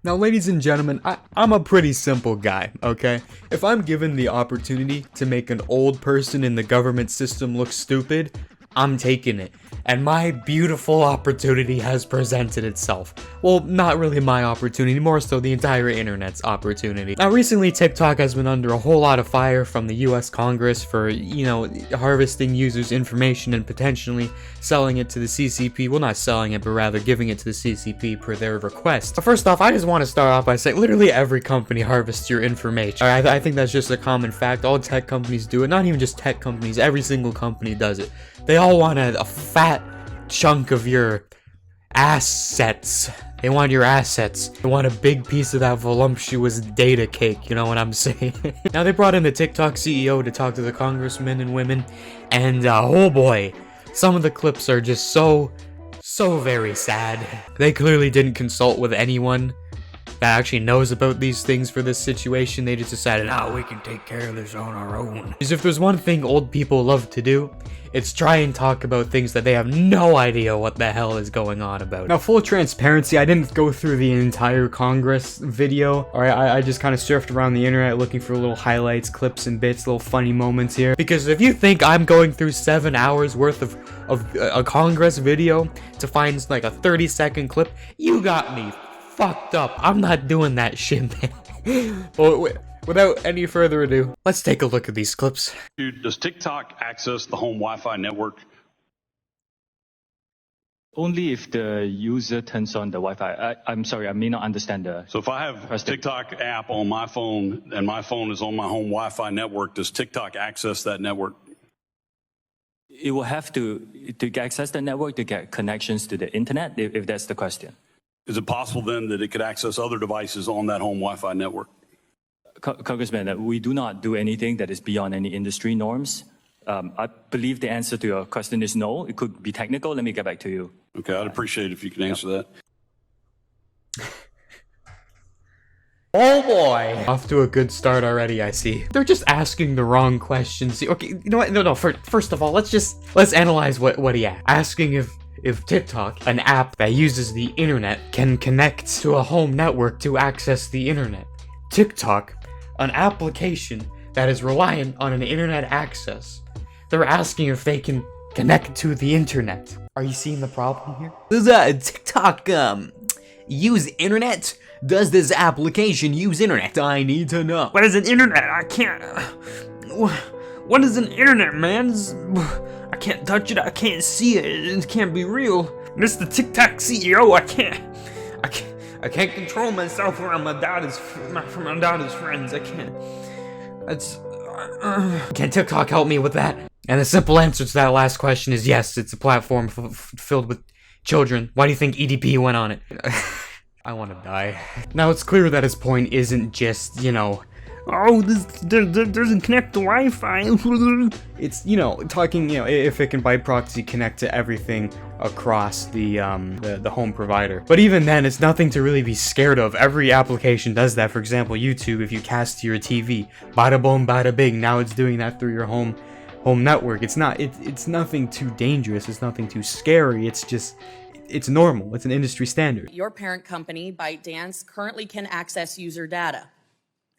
Now, ladies and gentlemen, I'm a pretty simple guy, okay? If I'm given the opportunity to make an old person in the government system look stupid, I'm taking it. And my beautiful opportunity has presented itself. Well, not really my opportunity, more so the entire internet's opportunity. Now, recently TikTok has been under a whole lot of fire from the US Congress for, harvesting users' information and potentially selling it to the CCP. Well, not selling it, but rather giving it to the CCP per their request. But first off, I just want to start off by saying literally every company harvests your information. Alright, I think that's just a common fact. All tech companies do it. Not even just tech companies, every single company does it. They all want a fat chunk of your assets. They want your assets. They want a big piece of that voluptuous data cake, you know what I'm saying? Now, they brought in the TikTok CEO to talk to the congressmen and women, and oh boy, some of the clips are just so very sad. They clearly didn't consult with anyone that actually knows about these things for this situation. They just decided, we can take care of this on our own. Because if there's one thing old people love to do, it's try and talk about things that they have no idea what the hell is going on about. Now, full transparency, I didn't go through the entire Congress video. Alright, I just kind of surfed around the internet looking for little highlights, clips, and bits, little funny moments here. Because if you think I'm going through 7 hours worth of a Congress video to find like a 30-second clip, you got me fucked up. I'm not doing that shit, man. But without any further ado, let's take a look at these clips. Does TikTok access the home Wi-Fi network? Only if the user turns on the Wi-Fi. I'm sorry, I may not understand the... So if I have a TikTok app on my phone and my phone is on my home Wi-Fi network, does TikTok access that network? It will have to access the network to get connections to the internet, if that's the question. Is it possible then that it could access other devices on that home Wi-Fi network? Congressman, we do not do anything that is beyond any industry norms. I believe the answer to your question is no. It could be technical. Let me get back to you. Okay, I'd appreciate it if you could answer that. Oh boy! Off to a good start already, I see. They're just asking the wrong questions. Okay, you know what? No, first of all, let's analyze what he asked. Asking if TikTok, an app that uses the internet, can connect to a home network to access the internet. TikTok, an application that is reliant on an internet access. They're asking if they can connect to the internet. Are you seeing the problem here? Does TikTok use internet? Does this application use internet? I need to know. What is an internet? I can't. What is an internet, man? I can't touch it. I can't see it. It can't be real. This is the TikTok CEO. I can't control myself around my daughter's friends. I can't. Can TikTok help me with that? And the simple answer to that last question is yes. It's a platform filled with children. Why do you think EDP went on it? I want to die. Now, it's clear that his point isn't just, this doesn't connect to Wi-Fi. It's, talking, if it can by proxy connect to everything across the home provider. But even then, it's nothing to really be scared of. Every application does that. For example, YouTube, if you cast to your TV, bada boom, bada bing, now it's doing that through your home network. It's nothing too dangerous. It's nothing too scary. It's normal. It's an industry standard. Your parent company, ByteDance, currently can access user data.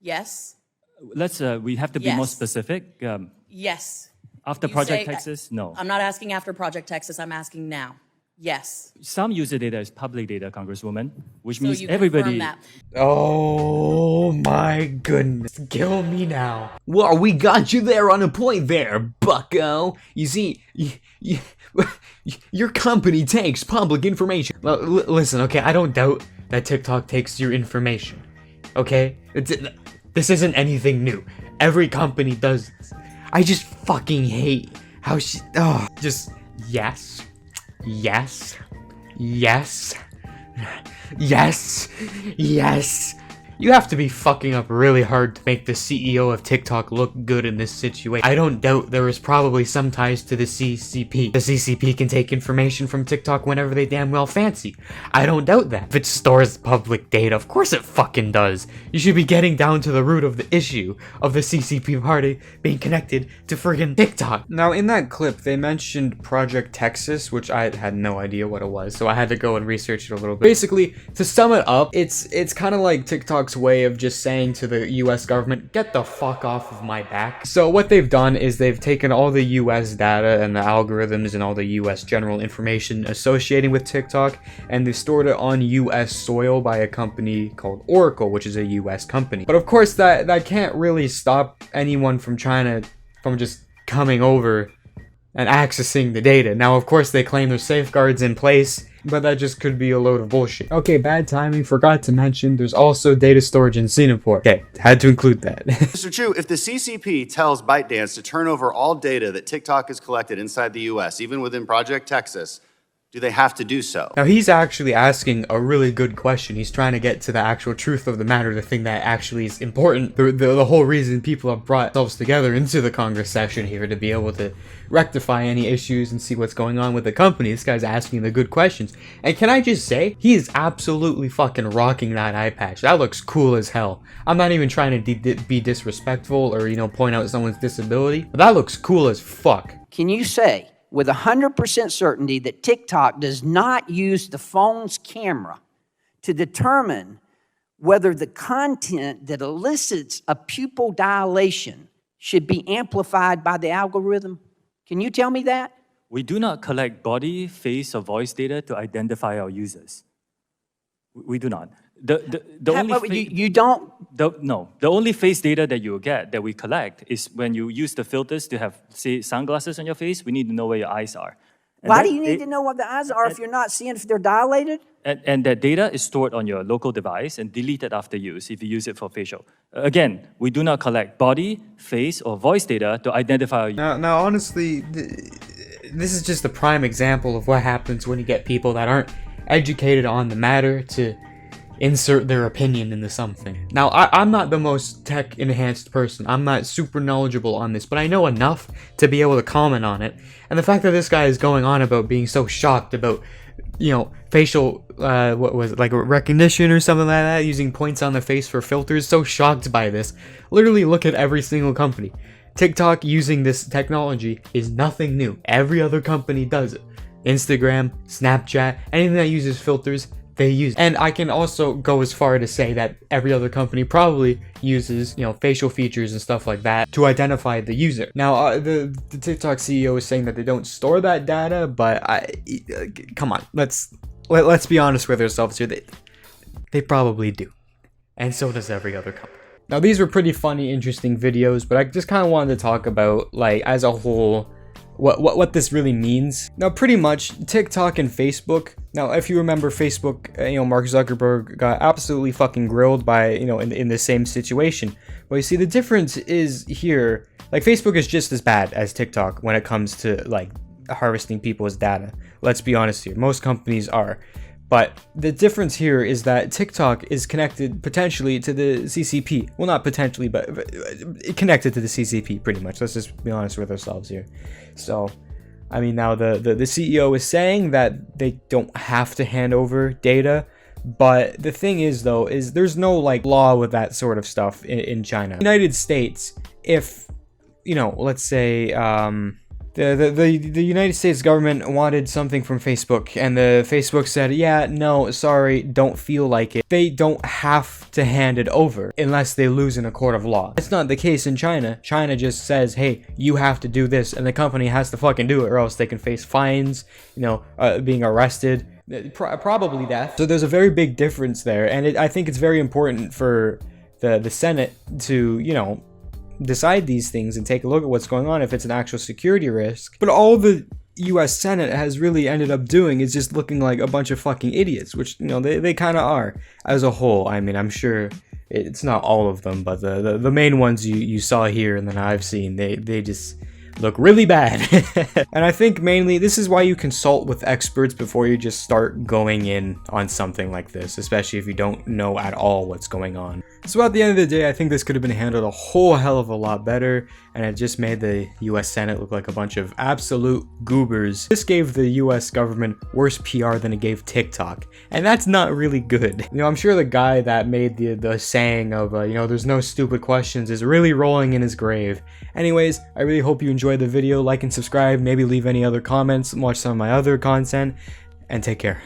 Yes? We have to be more specific. Yes. After Project Texas, no. I'm not asking after Project Texas, I'm asking now. Yes. Some user data is public data, Congresswoman, which So means you everybody... confirm that. Oh my goodness. Kill me now. Well, we got you there on a point there, bucko. You see, your company takes public information. Listen, okay, I don't doubt that TikTok takes your information. Okay? This isn't anything new. Every company does this. I just fucking hate how just yes, yes, yes, yes, yes, You have to be fucking up really hard to make the CEO of TikTok look good in this situation. I don't doubt there is probably some ties to the CCP. The CCP can take information from TikTok whenever they damn well fancy. I don't doubt that. If it stores public data, of course it fucking does. You should be getting down to the root of the issue of the CCP party being connected to friggin' TikTok. Now, in that clip, they mentioned Project Texas, which I had no idea what it was, so I had to go and research it a little bit. Basically, to sum it up, it's kind of like TikTok's way of just saying to the US government, get the fuck off of my back. So what they've done is they've taken all the US data and the algorithms and all the US general information associating with TikTok, and they stored it on US soil by a company called Oracle, which is a US company. But of course, that can't really stop anyone from China from just coming over and accessing the data. Now, of course, they claim there's safeguards in place, but that just could be a load of bullshit. Okay, bad timing, forgot to mention, there's also data storage in Singapore. Okay, had to include that. Mr. Chu, if the CCP tells ByteDance to turn over all data that TikTok has collected inside the US, even within Project Texas, do they have to do so? Now, he's actually asking a really good question. He's trying to get to the actual truth of the matter, the thing that actually is important. The whole reason people have brought themselves together into the Congress session here to be able to rectify any issues and see what's going on with the company. This guy's asking the good questions. And can I just say, he is absolutely fucking rocking that eye patch. That looks cool as hell. I'm not even trying to be disrespectful or, point out someone's disability, but that looks cool as fuck. Can you say with 100% certainty that TikTok does not use the phone's camera to determine whether the content that elicits a pupil dilation should be amplified by the algorithm? Can you tell me that? We do not collect body, face, or voice data to identify our users. We do not. You don't? No. The only face data that you will get, that we collect, is when you use the filters to have, say, sunglasses on your face. We need to know where your eyes are. And why do you need to know what the eyes are if you're not seeing if they're dilated? And that data is stored on your local device and deleted after use if you use it for facial. Again, we do not collect body, face, or voice data to identify our users. Now, honestly, this is just a prime example of what happens when you get people that aren't educated on the matter to insert their opinion into something. Now, I'm not the most tech-enhanced person. I'm not super knowledgeable on this, but I know enough to be able to comment on it. And the fact that this guy is going on about being so shocked about, facial, what was it, like recognition or something like that, using points on the face for filters, so shocked by this. Literally look at every single company. TikTok using this technology is nothing new. Every other company does it. Instagram, Snapchat, anything that uses filters, they use. And I can also go as far to say that every other company probably uses, facial features and stuff like that to identify the user. Now, the TikTok CEO is saying that they don't store that data, but come on, let's be honest with ourselves here. They probably do, and so does every other company. Now, these were pretty funny, interesting videos, but I just kind of wanted to talk about, as a whole, what this really means. Now, pretty much TikTok and Facebook. Now, if you remember, Facebook, Mark Zuckerberg got absolutely fucking grilled by, in the same situation. But you see, the difference is here, Facebook is just as bad as TikTok when it comes to harvesting people's data. Let's be honest here. Most companies are. But the difference here is that TikTok is connected potentially to the CCP. Well, not potentially, but connected to the CCP pretty much. Let's just be honest with ourselves here. So, now the CEO is saying that they don't have to hand over data. But the thing is, though, is there's no law with that sort of stuff in China. United States, if, let's say, the United States government wanted something from Facebook, and the Facebook said, yeah, no, sorry, don't feel like it. They don't have to hand it over unless they lose in a court of law. That's not the case in China. China just says, hey, you have to do this, and the company has to fucking do it, or else they can face fines, being arrested, probably death. So there's a very big difference there, and I think it's very important for the Senate to, decide these things and take a look at what's going on if it's an actual security risk. But all the US Senate has really ended up doing is just looking like a bunch of fucking idiots, which, they kind of are as a whole. I'm sure it's not all of them, but the main ones you saw here and then I've seen, they just look really bad. And I think mainly this is why you consult with experts before you just start going in on something like this, especially if you don't know at all what's going on. So at the end of the day, I think this could have been handled a whole hell of a lot better, and it just made the US Senate look like a bunch of absolute goobers. This gave the US government worse PR than it gave TikTok, and that's not really good. You know, I'm sure the guy that made the saying of, you know, there's no stupid questions is really rolling in his grave. Anyways, I really hope you enjoyed the video. Like and subscribe, maybe leave any other comments, watch some of my other content, and take care.